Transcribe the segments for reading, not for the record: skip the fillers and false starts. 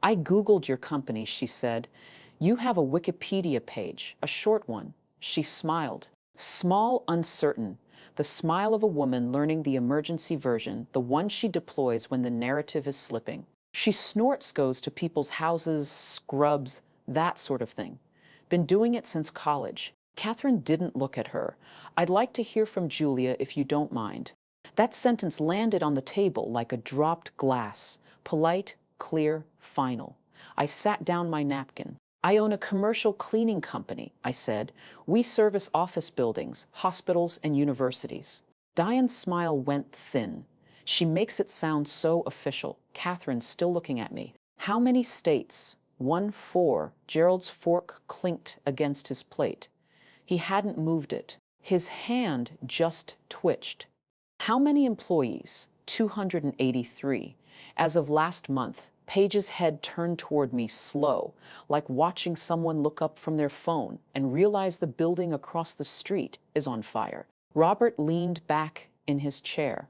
I Googled your company, she said. You have a Wikipedia page, a short one. She smiled. Small, uncertain. The smile of a woman learning the emergency version, the one she deploys when the narrative is slipping. She snorts goes to people's houses, scrubs, that sort of thing. Been doing it since college. Catherine didn't look at her. I'd like to hear from Julia if you don't mind. That sentence landed on the table like a dropped glass. Polite, clear, final. I sat down my napkin. I own a commercial cleaning company, I said. We service office buildings, hospitals, and universities. Diane's smile went thin. She makes it sound so official. Catherine still looking at me. How many states? 1, 4. Gerald's fork clinked against his plate. He hadn't moved it. His hand just twitched. How many employees? 283. As of last month, Paige's head turned toward me slow, like watching someone look up from their phone and realize the building across the street is on fire. Robert leaned back in his chair.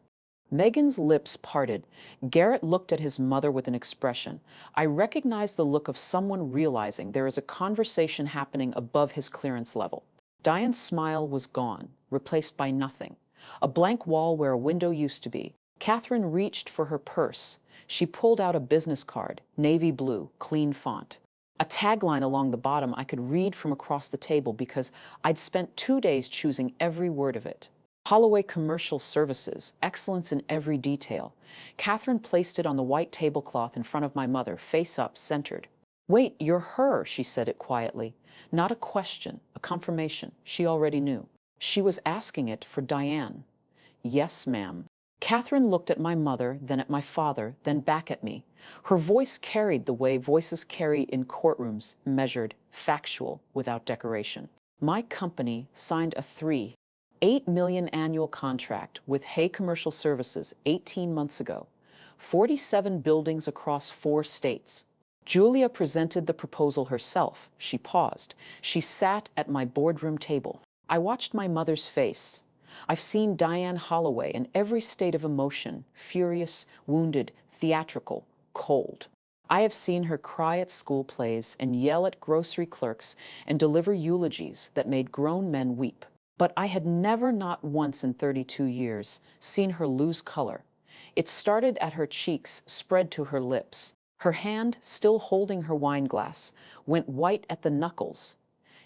Megan's lips parted. Garrett looked at his mother with an expression. I recognized the look of someone realizing there is a conversation happening above his clearance level. Diane's smile was gone, replaced by nothing. A blank wall where a window used to be. Catherine reached for her purse. She pulled out a business card, navy blue, clean font. A tagline along the bottom I could read from across the table because I'd spent 2 days choosing every word of it. Holloway Commercial Services, excellence in every detail. Catherine placed it on the white tablecloth in front of my mother, face up, centered. Wait, you're her, she said it quietly. Not a question, a confirmation. She already knew. She was asking it for Diane. Yes, ma'am. Catherine looked at my mother, then at my father, then back at me. Her voice carried the way voices carry in courtrooms, measured, factual, without decoration. My company signed a $8 million annual contract with Hay Commercial Services 18 months ago. 47 buildings across 4 states. Julia presented the proposal herself. She paused. She sat at my boardroom table. I watched my mother's face. I've seen Diane Holloway in every state of emotion, furious, wounded, theatrical, cold. I have seen her cry at school plays and yell at grocery clerks and deliver eulogies that made grown men weep. But I had never, not once in 32 years, seen her lose color. It started at her cheeks, spread to her lips. Her hand, still holding her wine glass, went white at the knuckles.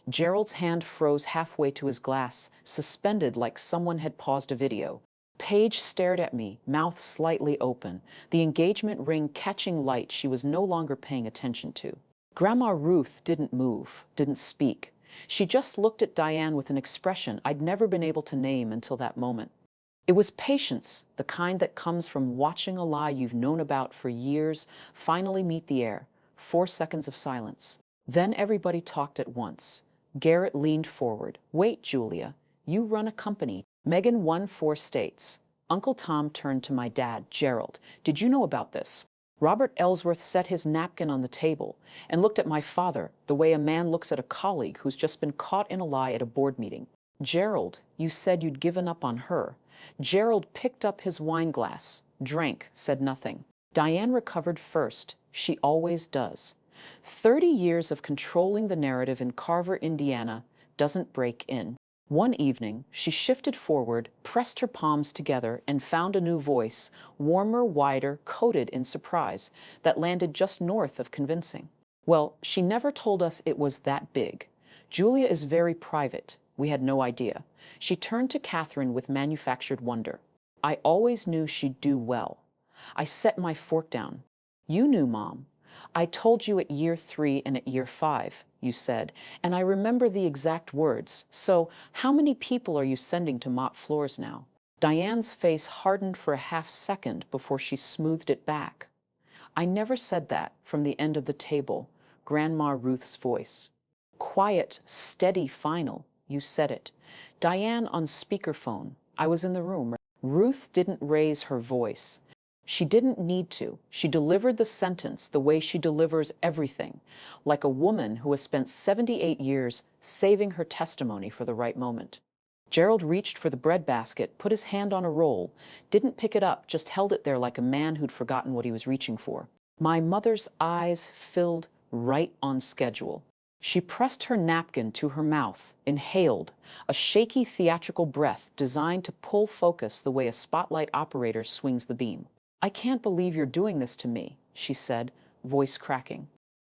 Gerald's hand froze halfway to his glass, suspended like someone had paused a video. Paige stared at me, mouth slightly open, the engagement ring catching light she was no longer paying attention to. Grandma Ruth didn't move, didn't speak. She just looked at Diane with an expression I'd never been able to name until that moment. It was patience, the kind that comes from watching a lie you've known about for years finally meet the air. 4 seconds of silence. Then everybody talked at once. Garrett leaned forward. Wait, Julia, you run a company. Megan won 4 states. Uncle Tom turned to my dad, Gerald. Did you know about this? Robert Ellsworth set his napkin on the table and looked at my father the way a man looks at a colleague who's just been caught in a lie at a board meeting. Gerald, you said you'd given up on her. Gerald picked up his wine glass, drank, said nothing. Diane recovered first. She always does. 30 years of controlling the narrative in Carver, Indiana, doesn't break in. One evening, she shifted forward, pressed her palms together, and found a new voice, warmer, wider, coated in surprise, that landed just north of convincing. Well, she never told us it was that big. Julia is very private. We had no idea. She turned to Catherine with manufactured wonder. I always knew she'd do well. I set my fork down. You knew, Mom. I told you at year 3 and at year 5, you said, and I remember the exact words. So how many people are you sending to mop floors now? Diane's face hardened for a half second before she smoothed it back. I never said that, from the end of the table, Grandma Ruth's voice. Quiet, steady, final. You said it. Diane on speakerphone. I was in the room. Ruth didn't raise her voice. She didn't need to. She delivered the sentence the way she delivers everything, like a woman who has spent 78 years saving her testimony for the right moment. Gerald reached for the breadbasket, put his hand on a roll, didn't pick it up, just held it there like a man who'd forgotten what he was reaching for. My mother's eyes filled right on schedule. She pressed her napkin to her mouth, inhaled, a shaky theatrical breath designed to pull focus the way a spotlight operator swings the beam. "I can't believe you're doing this to me," she said, voice cracking.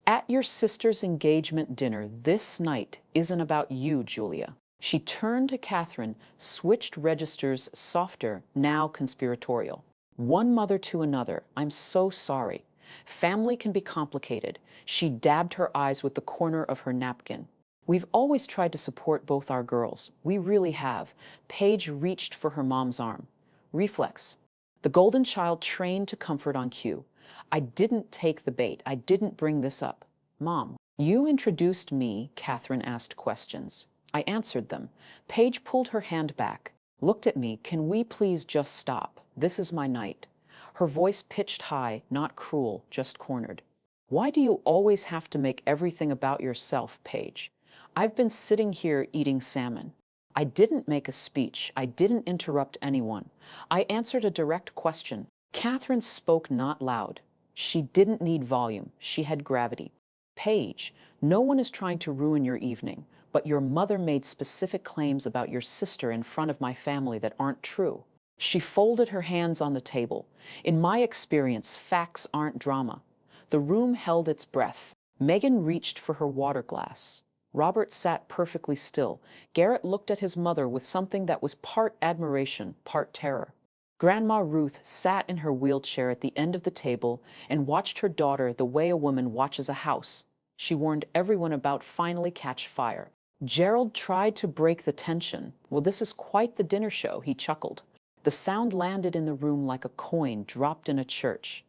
"At your sister's engagement dinner this night isn't about you, Julia." She turned to Catherine, switched registers softer, now conspiratorial. "One mother to another, I'm so sorry. Family can be complicated." She dabbed her eyes with the corner of her napkin. "We've always tried to support both our girls. We really have." Paige reached for her mom's arm. Reflex. The golden child trained to comfort on cue. "I didn't take the bait. I didn't bring this up." "Mom, you introduced me," Catherine asked questions. I answered them. Paige pulled her hand back, looked at me. "Can we please just stop? This is my night." Her voice pitched high, not cruel, just cornered. "Why do you always have to make everything about yourself, Paige? I've been sitting here eating salmon." I didn't make a speech. I didn't interrupt anyone. I answered a direct question. Catherine spoke not loud. She didn't need volume. She had gravity. "Paige, no one is trying to ruin your evening, but your mother made specific claims about your sister in front of my family that aren't true." She folded her hands on the table. "In my experience, facts aren't drama." The room held its breath. Megan reached for her water glass. Robert sat perfectly still. Garrett looked at his mother with something that was part admiration, part terror. Grandma Ruth sat in her wheelchair at the end of the table and watched her daughter the way a woman watches a house. She warned everyone about finally catch fire. Gerald tried to break the tension. "Well, this is quite the dinner show," he chuckled. The sound landed in the room like a coin dropped in a church.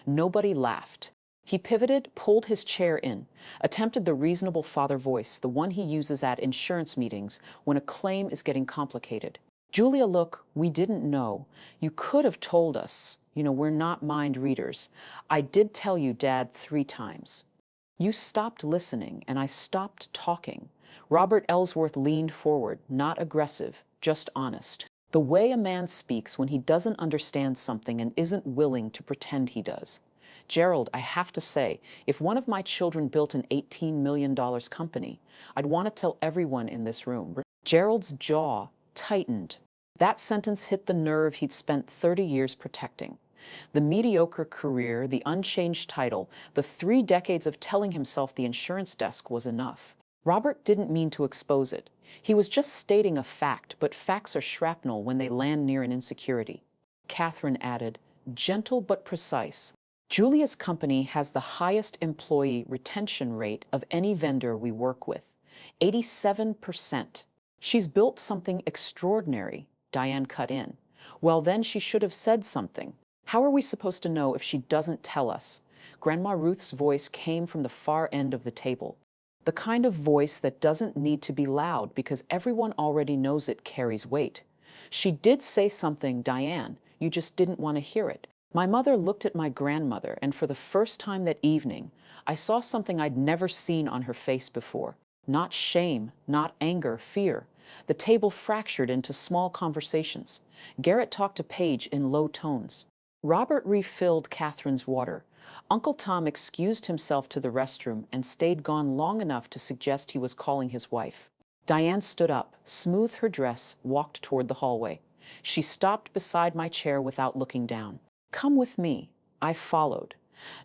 Nobody laughed. He pivoted, pulled his chair in, attempted the reasonable father voice, the one he uses at insurance meetings when a claim is getting complicated. "Julia, look, we didn't know. You could have told us. We're not mind readers. I did tell you, Dad, 3 times. You stopped listening, and I stopped talking." Robert Ellsworth leaned forward, not aggressive, just honest. The way a man speaks when he doesn't understand something and isn't willing to pretend he does. "Gerald, I have to say, if one of my children built an $18 million company, I'd want to tell everyone in this room." Gerald's jaw tightened. That sentence hit the nerve he'd spent 30 years protecting. The mediocre career, the unchanged title, the 3 decades of telling himself the insurance desk was enough. Robert didn't mean to expose it. He was just stating a fact, but facts are shrapnel when they land near an insecurity. Catherine added, gentle but precise, "Julia's company has the highest employee retention rate of any vendor we work with, 87%. She's built something extraordinary." Diane cut in. "Well, then she should have said something. How are we supposed to know if she doesn't tell us?" Grandma Ruth's voice came from the far end of the table. The kind of voice that doesn't need to be loud because everyone already knows it carries weight. "She did say something, Diane. You just didn't want to hear it." My mother looked at my grandmother, and for the first time that evening, I saw something I'd never seen on her face before. Not shame, not anger, fear. The table fractured into small conversations. Garrett talked to Paige in low tones. Robert refilled Catherine's water. Uncle Tom excused himself to the restroom and stayed gone long enough to suggest he was calling his wife. Diane stood up, smoothed her dress, walked toward the hallway. She stopped beside my chair without looking down. "Come with me." I followed.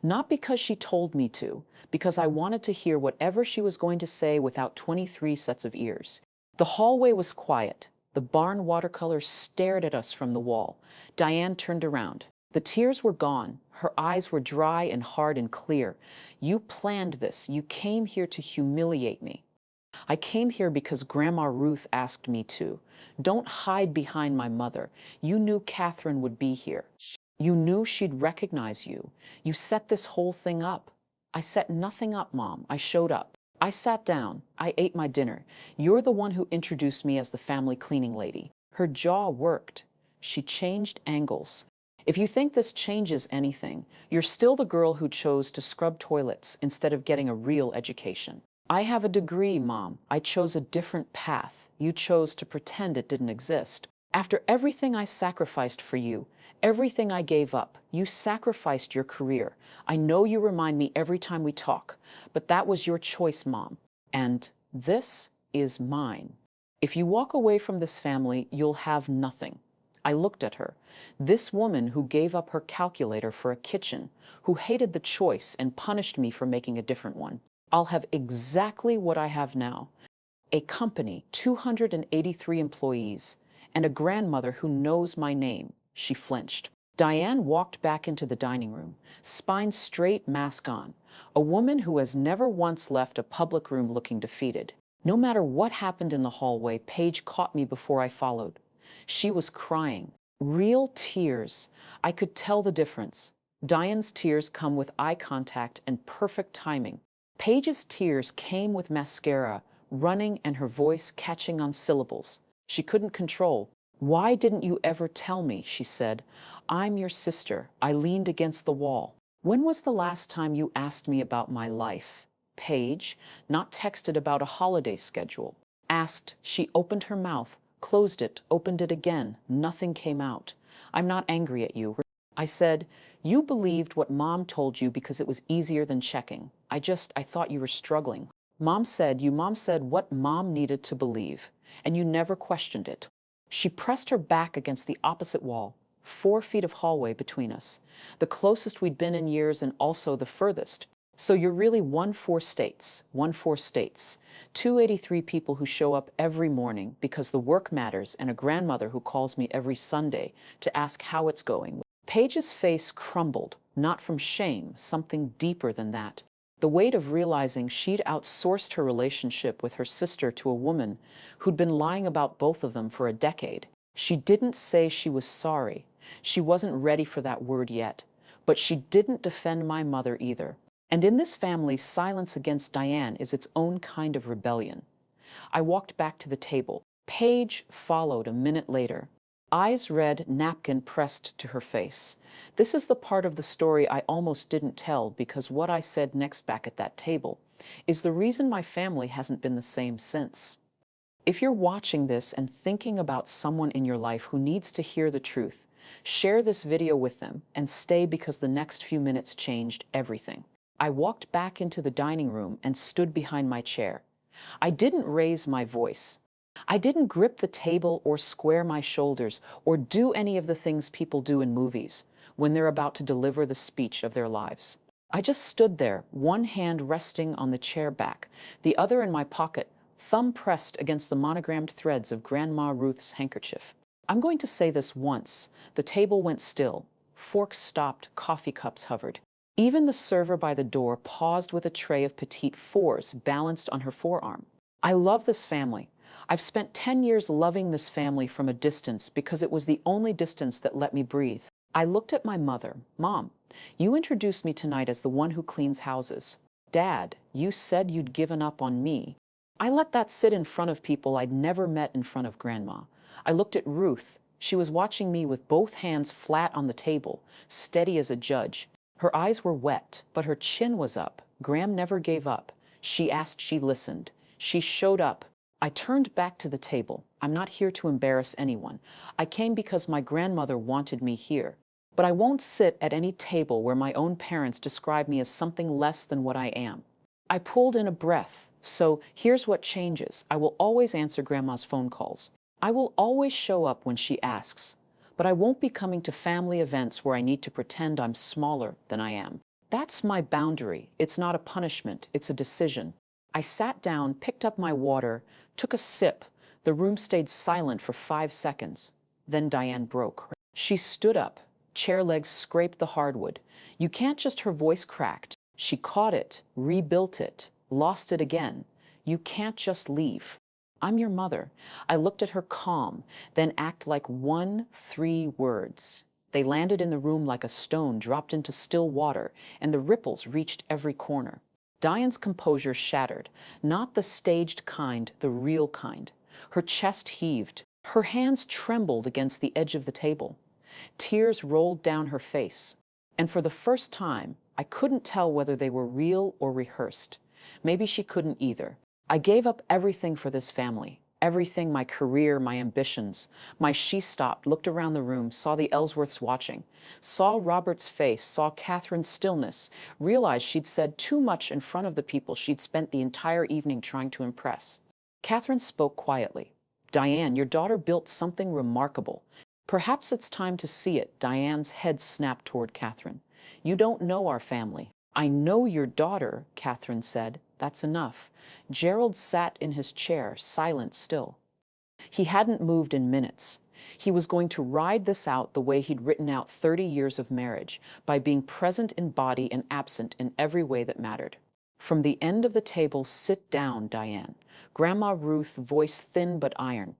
Not because she told me to, because I wanted to hear whatever she was going to say without 23 sets of ears. The hallway was quiet. The barn watercolors stared at us from the wall. Diane turned around. The tears were gone. Her eyes were dry and hard and clear. "You planned this. You came here to humiliate me." "I came here because Grandma Ruth asked me to. Don't hide behind my mother. You knew Catherine would be here. You knew she'd recognize you. You set this whole thing up." "I set nothing up, Mom. I showed up. I sat down. I ate my dinner. You're the one who introduced me as the family cleaning lady." Her jaw worked. She changed angles. "If you think this changes anything, you're still the girl who chose to scrub toilets instead of getting a real education." "I have a degree, Mom. I chose a different path. You chose to pretend it didn't exist. After everything I sacrificed for you, Everything I gave up. You sacrificed your career. I know you remind me every time we talk, but that was your choice, Mom. And this is mine. If you walk away from this family, you'll have nothing. I looked at her. This woman who gave up her calculator for a kitchen, who hated the choice and punished me for making a different one. I'll have exactly what I have now. A company, 283 employees, and a grandmother who knows my name. She flinched. Diane walked back into the dining room, spine straight, mask on. A woman who has never once left a public room looking defeated. No matter what happened in the hallway, Paige caught me before I followed. She was crying. Real tears. I could tell the difference. Diane's tears come with eye contact and perfect timing. Paige's tears came with mascara running and her voice catching on syllables she couldn't control. Why didn't you ever tell me? She said. I'm your sister. I leaned against the wall. When was the last time you asked me about my life? Paige, not texted about a holiday schedule. Asked. She opened her mouth, closed it, opened it again. Nothing came out. I'm not angry at you. I said, you believed what Mom told you because it was easier than checking. I thought you were struggling. Mom said what Mom needed to believe, and you never questioned it. She pressed her back against the opposite wall, 4 feet of hallway between us, the closest we'd been in years and also the furthest. So you're really 14 states, 283 people who show up every morning because the work matters, and a grandmother who calls me every Sunday to ask how it's going. Paige's face crumbled, not from shame, something deeper than that. The weight of realizing she'd outsourced her relationship with her sister to a woman who'd been lying about both of them for a decade. She didn't say she was sorry. She wasn't ready for that word yet. But she didn't defend my mother either. And in this family, silence against Diane is its own kind of rebellion. I walked back to the table. Paige followed a minute later. Eyes red, napkin pressed to her face. This is the part of the story I almost didn't tell, because what I said next back at that table is the reason my family hasn't been the same since. If you're watching this and thinking about someone in your life who needs to hear the truth, share this video with them and stay, because the next few minutes changed everything. I walked back into the dining room and stood behind my chair. I didn't raise my voice. I didn't grip the table or square my shoulders or do any of the things people do in movies when they're about to deliver the speech of their lives. I just stood there, one hand resting on the chair back, the other in my pocket, thumb pressed against the monogrammed threads of Grandma Ruth's handkerchief. I'm going to say this once. The table went still. Forks stopped, coffee cups hovered. Even the server by the door paused with a tray of petite fours balanced on her forearm. I love this family. I've spent 10 years loving this family from a distance because it was the only distance that let me breathe. I looked at my mother. Mom, you introduced me tonight as the one who cleans houses. Dad, you said you'd given up on me. I let that sit in front of people I'd never met in front of Grandma. I looked at Ruth. She was watching me with both hands flat on the table, steady as a judge. Her eyes were wet, but her chin was up. Gram never gave up. She asked, she listened. She showed up. I turned back to the table. I'm not here to embarrass anyone. I came because my grandmother wanted me here. But I won't sit at any table where my own parents describe me as something less than what I am. I pulled in a breath. So here's what changes. I will always answer Grandma's phone calls. I will always show up when she asks. But I won't be coming to family events where I need to pretend I'm smaller than I am. That's my boundary. It's not a punishment. It's a decision. I sat down, picked up my water, took a sip. The room stayed silent for 5 seconds. Then Diane broke. She stood up. Chair legs scraped the hardwood. You can't just, her voice cracked. She caught it, rebuilt it, lost it again. You can't just leave. I'm your mother. I looked at her calm, then act like 3 words. They landed in the room like a stone dropped into still water, and the ripples reached every corner. Diane's composure shattered, not the staged kind, the real kind. Her chest heaved. Her hands trembled against the edge of the table. Tears rolled down her face. And for the first time, I couldn't tell whether they were real or rehearsed. Maybe she couldn't either. I gave up everything for this family. Everything, my career, my ambitions. She stopped, looked around the room, saw the Ellsworths watching, saw Robert's face, saw Catherine's stillness, realized she'd said too much in front of the people she'd spent the entire evening trying to impress. Catherine spoke quietly. Diane, your daughter built something remarkable. Perhaps it's time to see it. Diane's head snapped toward Catherine. You don't know our family. I know your daughter, Catherine said. That's enough. Gerald sat in his chair, silent still. He hadn't moved in minutes. He was going to ride this out the way he'd written out 30 years of marriage, by being present in body and absent in every way that mattered. From the end of the table, sit down, Diane. Grandma Ruth, voice thin but iron.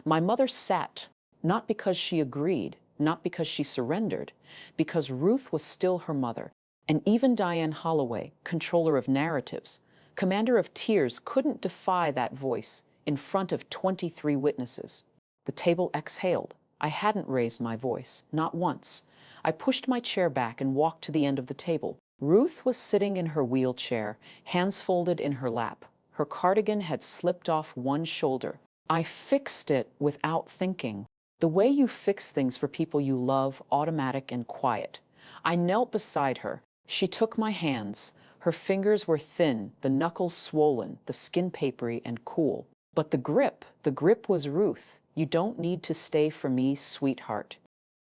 My mother sat, not because she agreed, not because she surrendered, because Ruth was still her mother. And even Diane Holloway, controller of narratives, commander of tears, couldn't defy that voice in front of 23 witnesses. The table exhaled. I hadn't raised my voice, not once. I pushed my chair back and walked to the end of the table. Ruth was sitting in her wheelchair, hands folded in her lap. Her cardigan had slipped off one shoulder. I fixed it without thinking. The way you fix things for people you love, automatic and quiet. I knelt beside her. She took my hands. Her fingers were thin, the knuckles swollen, the skin papery and cool. But the grip was Ruth. You don't need to stay for me, sweetheart.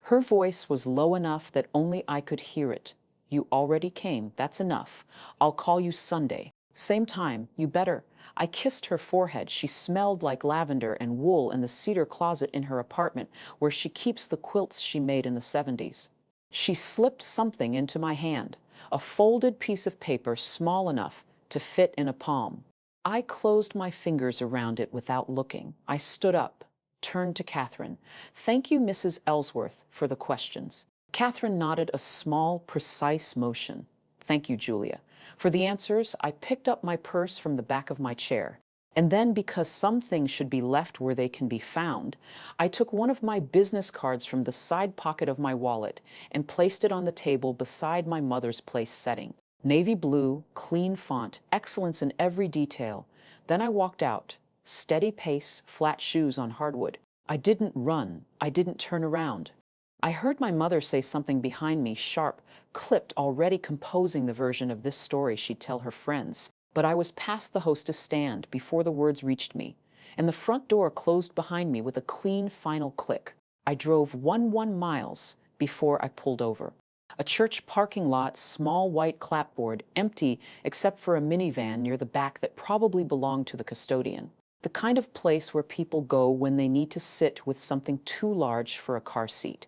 Her voice was low enough that only I could hear it. You already came, that's enough. I'll call you Sunday. Same time, you better. I kissed her forehead. She smelled like lavender and wool in the cedar closet in her apartment, where she keeps the quilts she made in the 70s. She slipped something into my hand, a folded piece of paper small enough to fit in a palm. I closed my fingers around it without looking. I stood up, turned to Catherine. Thank you, Mrs. Ellsworth, for the questions. Catherine nodded a small, precise motion. Thank you, Julia. For the answers, I picked up my purse from the back of my chair. And then, because some things should be left where they can be found, I took one of my business cards from the side pocket of my wallet and placed it on the table beside my mother's place setting. Navy blue, clean font, excellence in every detail. Then I walked out. Steady pace, flat shoes on hardwood. I didn't run. I didn't turn around. I heard my mother say something behind me, sharp, clipped, already composing the version of this story she'd tell her friends. But I was past the hostess stand before the words reached me, and the front door closed behind me with a clean final click. I drove 1 miles before I pulled over. A church parking lot, small white clapboard, empty except for a minivan near the back that probably belonged to the custodian. The kind of place where people go when they need to sit with something too large for a car seat.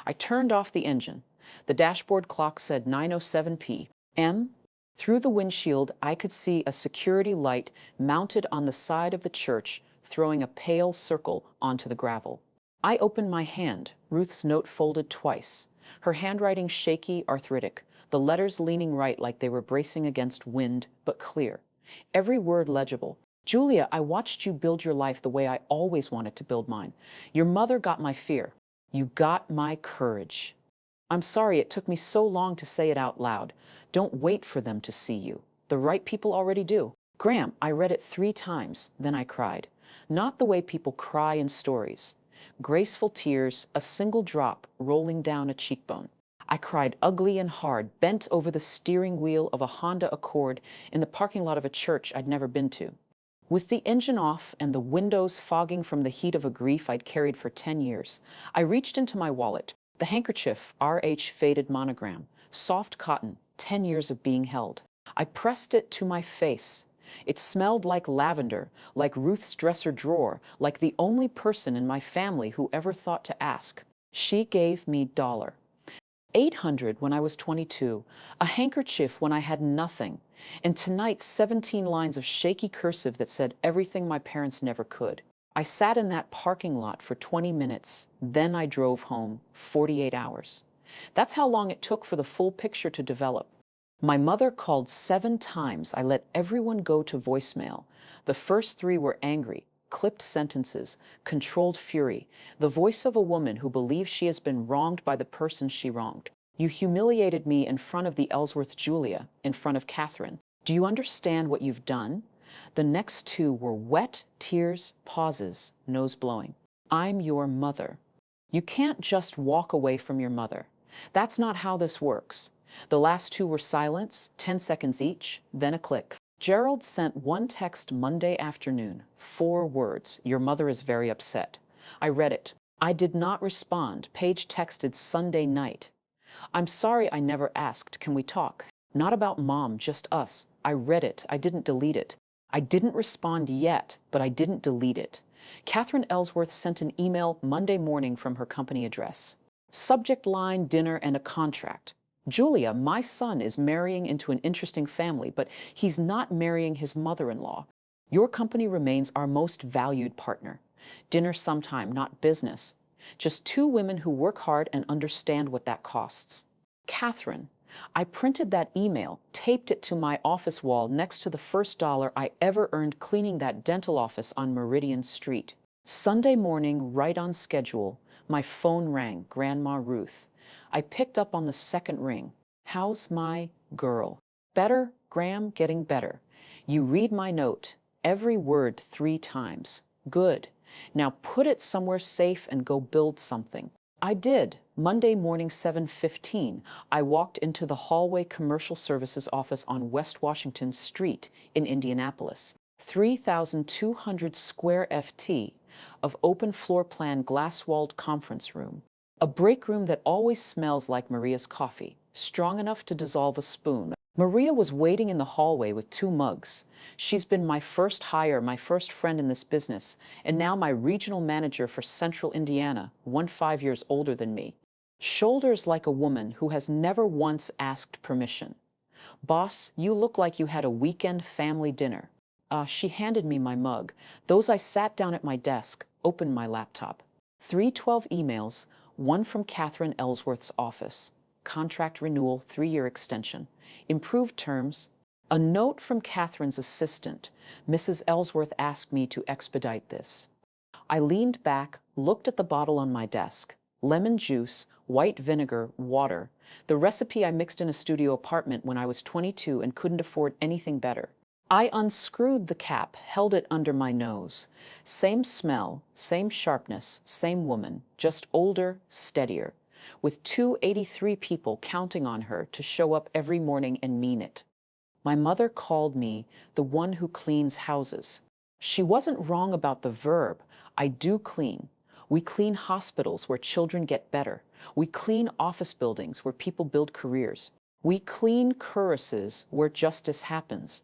I turned off the engine. The dashboard clock said 9:07 p.m. Through the windshield, I could see a security light mounted on the side of the church, throwing a pale circle onto the gravel. I opened my hand, Ruth's note folded twice, her handwriting shaky, arthritic, the letters leaning right like they were bracing against wind, but clear. Every word legible. Julia, I watched you build your life the way I always wanted to build mine. Your mother got my fear. You got my courage. I'm sorry it took me so long to say it out loud. Don't wait for them to see you. The right people already do. Graham, I read it 3 times, then I cried. Not the way people cry in stories. Graceful tears, a single drop rolling down a cheekbone. I cried ugly and hard, bent over the steering wheel of a Honda Accord in the parking lot of a church I'd never been to. With the engine off and the windows fogging from the heat of a grief I'd carried for 10 years, I reached into my wallet. The handkerchief, RH faded monogram, soft cotton, 10 years of being held. I pressed it to my face. It smelled like lavender, like Ruth's dresser drawer, like the only person in my family who ever thought to ask. She gave me $800 when I was 22, a handkerchief when I had nothing, and tonight 17 lines of shaky cursive that said everything my parents never could. I sat in that parking lot for 20 minutes, then I drove home, 48 hours. That's how long it took for the full picture to develop. My mother called 7 times. I let everyone go to voicemail. The first 3 were angry, clipped sentences, controlled fury, the voice of a woman who believes she has been wronged by the person she wronged. You humiliated me in front of the Ellsworth Julia, in front of Catherine. Do you understand what you've done? The next two were wet tears, pauses, nose blowing. I'm your mother. You can't just walk away from your mother. That's not how this works. The last two were silence, 10 seconds each, then a click. Gerald sent one text Monday afternoon, 4 words, "Your mother is very upset." I read it. I did not respond. Paige texted Sunday night. "I'm sorry I never asked. Can we talk? Not about mom, just us." I read it. I didn't delete it. I didn't respond yet, but I didn't delete it. Catherine Ellsworth sent an email Monday morning from her company address. Subject line, dinner and a contract. "Julia, my son is marrying into an interesting family, but he's not marrying his mother-in-law. Your company remains our most valued partner. Dinner sometime, not business. Just 2 women who work hard and understand what that costs." Catherine, I printed that email, taped it to my office wall next to the first dollar I ever earned cleaning that dental office on Meridian Street. Sunday morning, right on schedule, my phone rang, Grandma Ruth. I picked up on the second ring. "How's my girl?" "Better, Gram, getting better. You read my note, every word 3 times. Good. Now put it somewhere safe and go build something." I did. Monday morning, 7:15, I walked into the hallway commercial services office on West Washington Street in Indianapolis. 3,200 square ft of open floor plan glass-walled conference room. A break room that always smells like Maria's coffee, strong enough to dissolve a spoon. Maria was waiting in the hallway with 2 mugs. She's been my first hire, my first friend in this business, and now my regional manager for Central Indiana, 5 years older than me. Shoulders like a woman who has never once asked permission. "Boss, you look like you had a weekend family dinner." She handed me my mug. Those I sat down at my desk, opened my laptop. 312 emails, 1 from Catherine Ellsworth's office. Contract renewal, 3-year extension. Improved terms. A note from Catherine's assistant. "Mrs. Ellsworth asked me to expedite this." I leaned back, looked at the bottle on my desk. Lemon juice, white vinegar, water. The recipe I mixed in a studio apartment when I was 22 and couldn't afford anything better. I unscrewed the cap, held it under my nose. Same smell, same sharpness, same woman, just older, steadier, with 283 people counting on her to show up every morning and mean it. My mother called me the one who cleans houses. She wasn't wrong about the verb. I do clean. We clean hospitals where children get better. We clean office buildings where people build careers. We clean choruses where justice happens.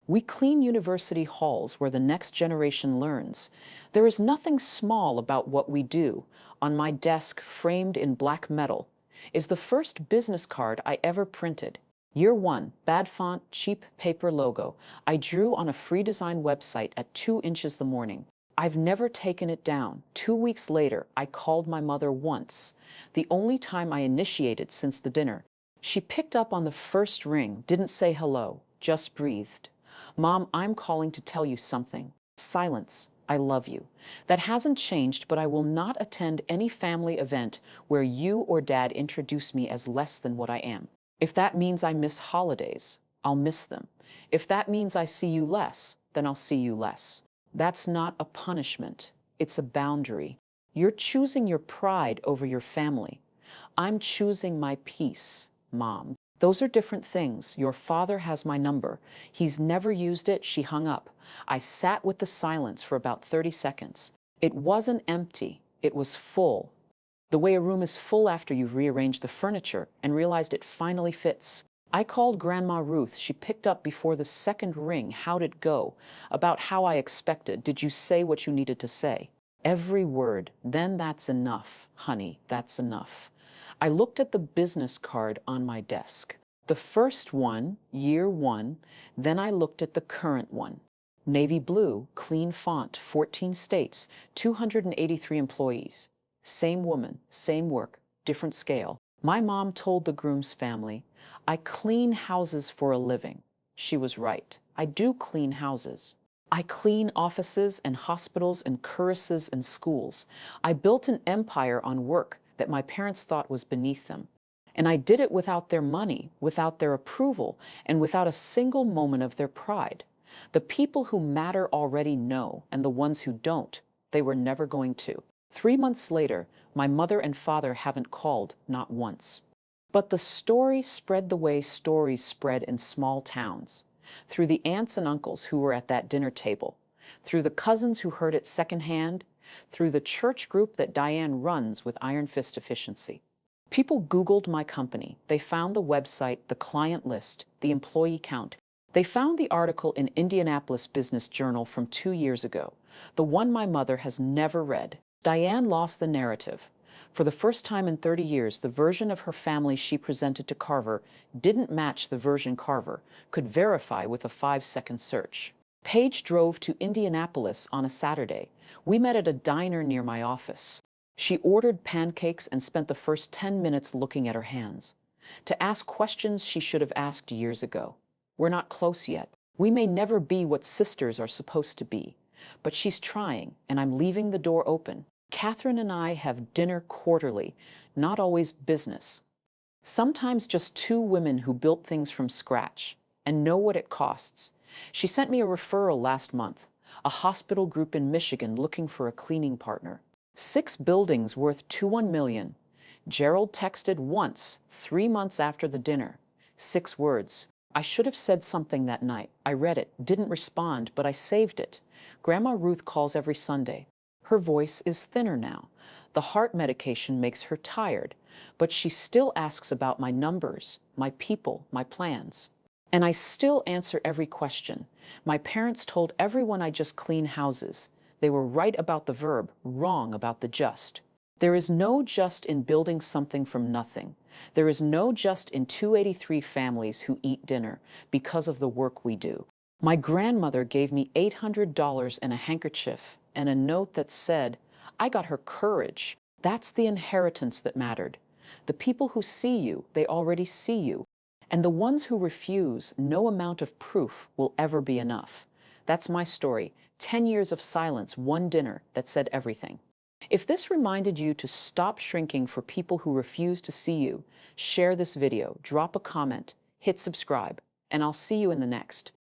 We clean university halls where the next generation learns. There is nothing small about what we do. On my desk, framed in black metal, is the first business card I ever printed. Year 1, bad font, cheap paper logo. I drew on a free design website at 2 inches the morning. I've never taken it down. 2 weeks later, I called my mother once, the only time I initiated since the dinner. She picked up on the first ring, didn't say hello, just breathed. "Mom, I'm calling to tell you something." Silence. "I love you. That hasn't changed, but I will not attend any family event where you or Dad introduce me as less than what I am. If that means I miss holidays, I'll miss them. If that means I see you less, then I'll see you less. That's not a punishment. It's a boundary. You're choosing your pride over your family. I'm choosing my peace, Mom. Those are different things. Your father has my number. He's never used it." She hung up. I sat with the silence for about 30 seconds. It wasn't empty. It was full. The way a room is full after you've rearranged the furniture and realized it finally fits. I called Grandma Ruth. She picked up before the second ring. "How'd it go?" "About how I expected." "Did you say what you needed to say?" "Every word." "Then that's enough, honey. That's enough." I looked at the business card on my desk. The first one, year 1, then I looked at the current one. Navy blue, clean font, 14 states, 283 employees. Same woman, same work, different scale. My mom told the groom's family, "I clean houses for a living." She was right. I do clean houses. I clean offices and hospitals and choruses and schools. I built an empire on work that my parents thought was beneath them. And I did it without their money, without their approval, and without a single moment of their pride. The people who matter already know, and the ones who don't, they were never going to. 3 months later, my mother and father haven't called, not once. But the story spread the way stories spread in small towns, through the aunts and uncles who were at that dinner table, through the cousins who heard it secondhand, through the church group that Diane runs with iron fist efficiency. People Googled my company. They found the website, the client list, the employee count. They found the article in Indianapolis Business Journal from 2 years ago, the one my mother has never read. Diane lost the narrative. For the first time in 30 years, the version of her family she presented to Carver didn't match the version Carver could verify with a 5-second search. Paige drove to Indianapolis on a Saturday. We met at a diner near my office. She ordered pancakes and spent the first 10 minutes looking at her hands. To ask questions she should have asked years ago. We're not close yet. We may never be what sisters are supposed to be. But she's trying, and I'm leaving the door open. Catherine and I have dinner quarterly, not always business. Sometimes just two women who built things from scratch and know what it costs. She sent me a referral last month, a hospital group in Michigan looking for a cleaning partner. 6 buildings worth $21 million. Gerald texted once, 3 months after the dinner. 6 words. I should have said something that night. I read it, didn't respond, but I saved it. Grandma Ruth calls every Sunday. Her voice is thinner now. The heart medication makes her tired, but she still asks about my numbers, my people, my plans. And I still answer every question. My parents told everyone I just clean houses. They were right about the verb, wrong about the just. There is no just in building something from nothing. There is no just in 283 families who eat dinner because of the work we do. My grandmother gave me $800 and a handkerchief and a note that said, I got her courage. That's the inheritance that mattered. The people who see you, they already see you. And the ones who refuse, no amount of proof will ever be enough. That's my story. 10 years of silence, one dinner that said everything. If this reminded you to stop shrinking for people who refuse to see you, share this video, drop a comment, hit subscribe, and I'll see you in the next.